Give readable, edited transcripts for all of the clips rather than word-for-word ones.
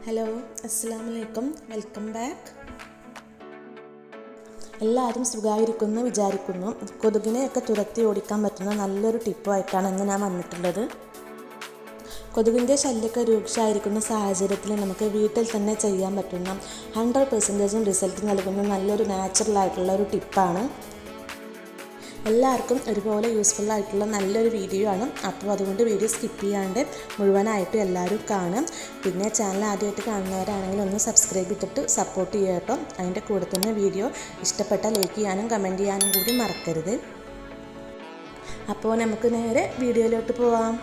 Hello, അസ്സലാമു അലൈക്കും. Welcome back. എല്ലാവരും സുഖമായിരിക്കുമെന്ന് വിചാരിക്കുന്നു. കൊതുകിനെയൊക്കെ തുരത്തി ഓടിക്കാൻ പറ്റുന്ന നല്ലൊരു ടിപ്പുമായിട്ടാണ് ഇന്ന് ഞാൻ വന്നിട്ടുള്ളത്. കൊതുകിൻ്റെ ശല്യമൊക്കെ രൂക്ഷമായിരിക്കുന്ന സാഹചര്യത്തിൽ നമുക്ക് വീട്ടിൽ തന്നെ ചെയ്യാൻ പറ്റുന്ന 100% റിസൾട്ട് നൽകുന്ന നല്ലൊരു നാച്ചുറലായിട്ടുള്ള ഒരു ടിപ്പാണ്. എല്ലാവർക്കും ഒരുപോലെ യൂസ്ഫുൾ ആയിട്ടുള്ള നല്ലൊരു വീഡിയോ ആണ്. അപ്പോൾ അതുകൊണ്ട് വീഡിയോ സ്കിപ്പ് ചെയ്യാണ്ട് മുഴുവനായിട്ട് എല്ലാവരും കാണും. പിന്നെ ചാനൽ ആദ്യമായിട്ട് കാണുന്നവരാണെങ്കിൽ ഒന്ന് സബ്സ്ക്രൈബ് ചെയ്തിട്ട് സപ്പോർട്ട് ചെയ്യുക കേട്ടോ. അതിൻ്റെ കൂടെ തന്നെ വീഡിയോ ഇഷ്ടപ്പെട്ടാൽ ലൈക്ക് ചെയ്യാനും കമൻറ്റ് ചെയ്യാനും കൂടി മറക്കരുത്. അപ്പോൾ നമുക്ക് നേരെ വീഡിയോയിലോട്ട് പോവാം.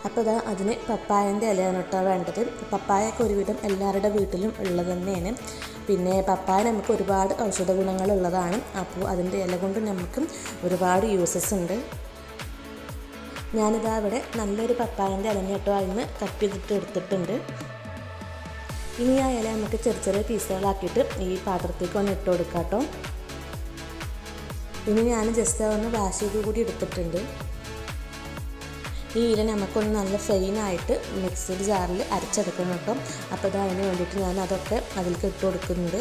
അപ്പോൾ അതിന് പപ്പായൻ്റെ ഇലയാണ് കേട്ടോ വേണ്ടത്. പപ്പായൊക്കെ ഒരുവിധം എല്ലാവരുടെ വീട്ടിലും ഉള്ളത് തന്നെയാണ്. പിന്നെ പപ്പായ നമുക്ക് ഒരുപാട് ഔഷധ ഗുണങ്ങളുള്ളതാണ്. അപ്പോൾ അതിൻ്റെ ഇല കൊണ്ട് നമുക്ക് ഒരുപാട് യൂസസ് ഉണ്ട്. ഇവിടെ നല്ലൊരു പപ്പായൻ്റെ ഇലഞ്ഞ കേട്ടോ അതിന് കട്ട് ചെയ്തിട്ട് എടുത്തിട്ടുണ്ട്. ഇനി ആ ഇല നമുക്ക് ചെറിയ ചെറിയ പീസുകളാക്കിയിട്ട് ഈ പാത്രത്തേക്ക് ഒന്ന് ഇട്ട് കൊടുക്കാം കേട്ടോ. ഇനി ഞാൻ ജസ്റ്റ് ഒന്ന് വാഷ് ചെയ്ത് കൂടി എടുത്തിട്ടുണ്ട്. ഈ ഇല നമുക്കൊന്ന് നല്ല ഫൈനായിട്ട് മിക്സിയുടെ ജാറിൽ അരച്ചെടുക്കണം കേട്ടോ. അപ്പോൾ അതിന് വേണ്ടിയിട്ട് ഞാൻ അതൊക്കെ അതിലേക്ക് ഇട്ട് കൊടുക്കുന്നുണ്ട്.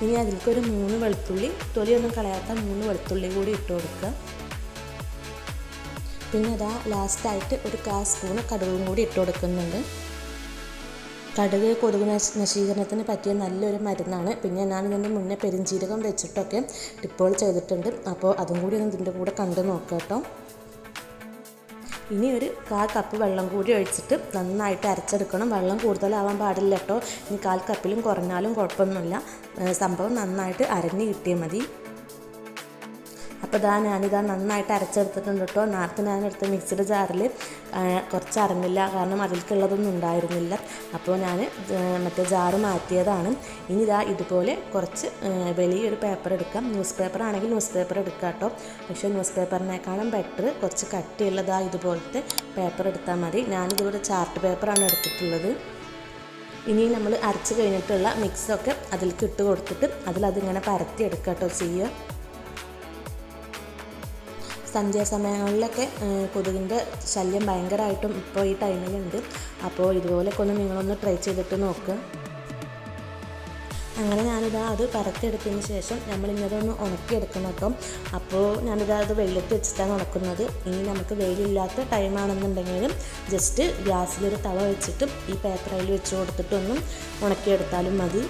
ഇനി അതിലേക്ക് ഒരു 3 വെളുത്തുള്ളി, തൊലിയൊന്നും കളയാത്ത 3 വെളുത്തുള്ളി കൂടി ഇട്ട് കൊടുക്കുക. പിന്നെ ലാസ്റ്റായിട്ട് ഒരു 1/4 സ്പൂണ് കടുകും കൂടി ഇട്ട് കൊടുക്കുന്നുണ്ട്. കടുക് കൊതുക് നശീകരണത്തിന് പറ്റിയ നല്ലൊരു മരുന്നാണ്. പിന്നെ ഞാനിതിൻ്റെ മുന്നേ പെരുംജീരകം വെച്ചിട്ടൊക്കെ ടിപ്പുകൾ ചെയ്തിട്ടുണ്ട്. അപ്പോൾ അതും കൂടി ഒന്ന് ഇതിൻ്റെ കൂടെ കണ്ടു നോക്കാം കേട്ടോ. ഇനി ഒരു 1/4 കപ്പ് വെള്ളം കൂടി ഒഴിച്ചിട്ട് നന്നായിട്ട് അരച്ചെടുക്കണം. വെള്ളം കൂടുതലാവാൻ പാടില്ല കേട്ടോ. ഇനി 1/4 കപ്പിലും കുറഞ്ഞാലും കുഴപ്പമൊന്നുമില്ല. സംഭവം നന്നായിട്ട് അരഞ്ഞ് കിട്ടിയാൽ മതി. അപ്പോൾ ഞാനിത് നന്നായിട്ട് അരച്ചെടുത്തിട്ടുണ്ട് കേട്ടോ. നേരത്തെ ഞാനെടുത്ത മിക്സിയുടെ ജാറിൽ കുറച്ച് അരഞ്ഞില്ല, കാരണം അതിലേക്കുള്ളതൊന്നും ഉണ്ടായിരുന്നില്ല. അപ്പോൾ ഞാൻ മറ്റേ ജാറ് മാറ്റിയതാണ്. ഇനി ഇതുപോലെ കുറച്ച് വലിയൊരു പേപ്പർ എടുക്കാം. ന്യൂസ് പേപ്പർ ആണെങ്കിൽ ന്യൂസ് പേപ്പർ എടുക്കാം കേട്ടോ. പക്ഷേ ന്യൂസ് പേപ്പറിനേക്കാളും ബെറ്റർ കുറച്ച് കട്ടിയുള്ളതാ ഇതുപോലത്തെ പേപ്പർ എടുത്താൽ മതി. ഞാനിതുപോലെ ചാർട്ട് പേപ്പറാണ് എടുത്തിട്ടുള്ളത്. ഇനി നമ്മൾ അരച്ച് കഴിഞ്ഞിട്ടുള്ള മിക്സൊക്കെ അതിലേക്ക് ഇട്ട് കൊടുത്തിട്ട് അതിലതിങ്ങനെ പരത്തി എടുക്കാം കേട്ടോ ചെയ്യുക. സന്ധ്യാസമയങ്ങളിലൊക്കെ കൊതുകിൻ്റെ ശല്യം ഭയങ്കരമായിട്ടും ഇപ്പോൾ ഈ ടൈമിലുണ്ട്. അപ്പോൾ ഇതുപോലെയൊക്കെ ഒന്ന് നിങ്ങളൊന്ന് ട്രൈ ചെയ്തിട്ട് നോക്കുക. അങ്ങനെ അത് പരത്തിയെടുത്തതിന് ശേഷം നമ്മളിങ്ങനൊന്ന് ഉണക്കിയെടുക്കണം കേട്ടോ. അപ്പോൾ അത് വെള്ളത്തിൽ വെച്ചിട്ടാണ് ഉണക്കുന്നത്. ഇനി നമുക്ക് വെയിലില്ലാത്ത ടൈമാണെന്നുണ്ടെങ്കിലും ജസ്റ്റ് ഗ്യാസിലൊരു തവ വെച്ചിട്ട് ഈ പേപ്പറിൽ വെച്ച് കൊടുത്തിട്ടൊന്നും ഉണക്കിയെടുത്താലും മതി.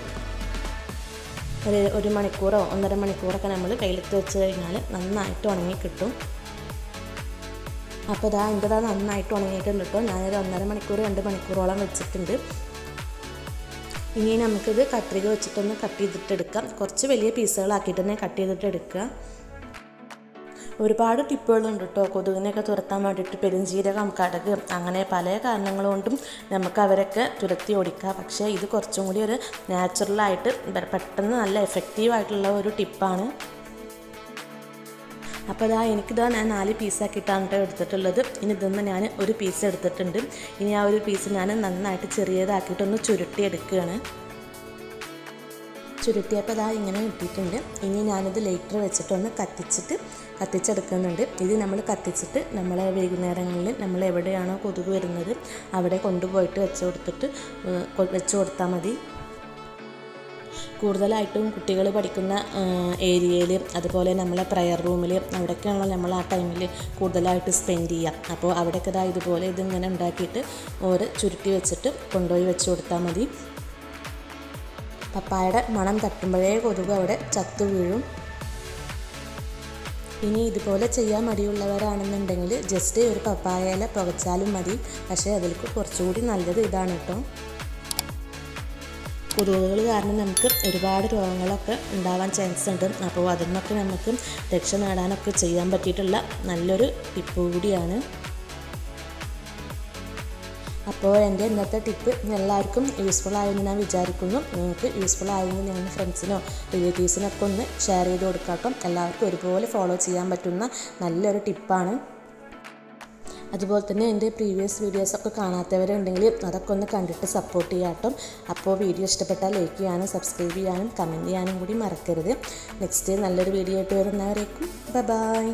ഒരു 1 മണിക്കൂറോ 1.5 മണിക്കൂറൊക്കെ നമ്മൾ വെയിലത്ത് വെച്ച് കഴിഞ്ഞാൽ നന്നായിട്ട് ഉണങ്ങി കിട്ടും. അപ്പോൾ എൻ്റെ നന്നായിട്ട് ഉണങ്ങിയിട്ടുണ്ട് കേട്ടോ. ഞാനൊരു 1.5 മണിക്കൂർ 2 മണിക്കൂറോളം വെച്ചിട്ടുണ്ട്. ഇനി നമുക്കിത് കത്രിക വെച്ചിട്ടൊന്ന് കട്ട് ചെയ്തിട്ടെടുക്കാം. കുറച്ച് വലിയ പീസുകളാക്കിയിട്ട് തന്നെ കട്ട് ചെയ്തിട്ടെടുക്കുക. ഒരുപാട് ടിപ്പുകളുണ്ട് കേട്ടോ കൊതുകിനെയൊക്കെ തുരത്താൻ വേണ്ടിയിട്ട്. പെരുംജീരകം, കടുക്, അങ്ങനെ പല കാരണങ്ങൾ കൊണ്ടും നമുക്ക് അവരൊക്കെ തുരത്തി ഓടിക്കാം. പക്ഷേ ഇത് കുറച്ചും കൂടി ഒരു നാച്ചുറലായിട്ട് പെട്ടെന്ന് നല്ല എഫക്റ്റീവായിട്ടുള്ള ഒരു ടിപ്പാണ്. അപ്പോൾ ഞാൻ 4 പീസാക്കിയിട്ടാണ് കേട്ടോ എടുത്തിട്ടുള്ളത്. ഇനി ഇതൊന്ന് ഞാൻ ഒരു പീസ് എടുത്തിട്ടുണ്ട്. ഇനി ആ ഒരു പീസ് ഞാൻ നന്നായിട്ട് ചെറിയതാക്കിയിട്ടൊന്ന് ചുരുട്ടിയെടുക്കുകയാണ്. ചുരുട്ടിയപ്പോൾ ഇങ്ങനെ കിട്ടിയിട്ടുണ്ട്. ഇനി ഞാനിത് ലൈറ്റർ വെച്ചിട്ടൊന്ന് കത്തിച്ചെടുക്കുന്നുണ്ട്. ഇത് നമ്മൾ കത്തിച്ചിട്ട് നമ്മളെ വൈകുന്നേരങ്ങളിൽ നമ്മൾ എവിടെയാണോ കൊതുക് വരുന്നത് അവിടെ കൊണ്ടുപോയിട്ട് വെച്ച് കൊടുത്താൽ മതി. കൂടുതലായിട്ടും കുട്ടികൾ പഠിക്കുന്ന ഏരിയയിൽ, അതുപോലെ നമ്മളെ പ്രയർ റൂമിൽ, അവിടെയൊക്കെയാണല്ലോ നമ്മൾ ആ ടൈമിൽ കൂടുതലായിട്ട് സ്പെൻഡ് ചെയ്യുക. അപ്പോൾ അവിടെയൊക്കെ ഇതുപോലെ ഇതിങ്ങനെ ഉണ്ടാക്കിയിട്ട് ഓരോ ചുരുട്ടി വെച്ചിട്ട് കൊണ്ടുപോയി വെച്ച് കൊടുത്താൽ മതി. പപ്പായയുടെ മണം തട്ടുമ്പോഴേ കൊതുക് അവിടെ ചത്തു വീഴും. ഇനി ഇതുപോലെ ചെയ്യാൻ മടിയുള്ളവരാണെന്നുണ്ടെങ്കിൽ ജസ്റ്റ് ഒരു പപ്പായ ഇല പുകച്ചാലും മതി. പക്ഷേ അതിലേക്ക് കുറച്ചുകൂടി നല്ലത് ഇതാണ് കേട്ടോ. കൊതുകുകൾ കാരണം നമുക്ക് ഒരുപാട് രോഗങ്ങളൊക്കെ ഉണ്ടാവാൻ ചാൻസ് ഉണ്ട്. അപ്പോൾ അതിൽ നിന്നൊക്കെ നമുക്ക് രക്ഷ നേടാനൊക്കെ ചെയ്യാൻ പറ്റിയിട്ടുള്ള നല്ലൊരു ടിപ്പ് കൂടിയാണ്. അപ്പോൾ എൻ്റെ ഇന്നത്തെ ടിപ്പ് എല്ലാവർക്കും യൂസ്ഫുൾ ആയെന്ന് ഞാൻ വിചാരിക്കുന്നു. നിങ്ങൾക്ക് യൂസ്ഫുൾ ആയെങ്കിൽ നിങ്ങളുടെ ഫ്രണ്ട്സിനോ റിലേറ്റീവ്സിനൊക്കെ ഒന്ന് ഷെയർ ചെയ്ത് കൊടുക്കാം. എല്ലാവർക്കും ഒരുപോലെ ഫോളോ ചെയ്യാൻ പറ്റുന്ന നല്ലൊരു ടിപ്പാണ്. അതുപോലെ തന്നെ എൻ്റെ പ്രീവിയസ് വീഡിയോസൊക്കെ കാണാത്തവരുണ്ടെങ്കിൽ അതൊക്കെ ഒന്ന് കണ്ടിട്ട് സപ്പോർട്ട് ചെയ്യാം കേട്ടോ. അപ്പോൾ വീഡിയോ ഇഷ്ടപ്പെട്ടാൽ ലൈക്ക് ചെയ്യാനും സബ്സ്ക്രൈബ് ചെയ്യാനും കമൻറ്റ് ചെയ്യാനും കൂടി മറക്കരുത്. നെക്സ്റ്റ് നല്ലൊരു വീഡിയോ ആയിട്ട് വരുന്നവരേക്കും ബൈ.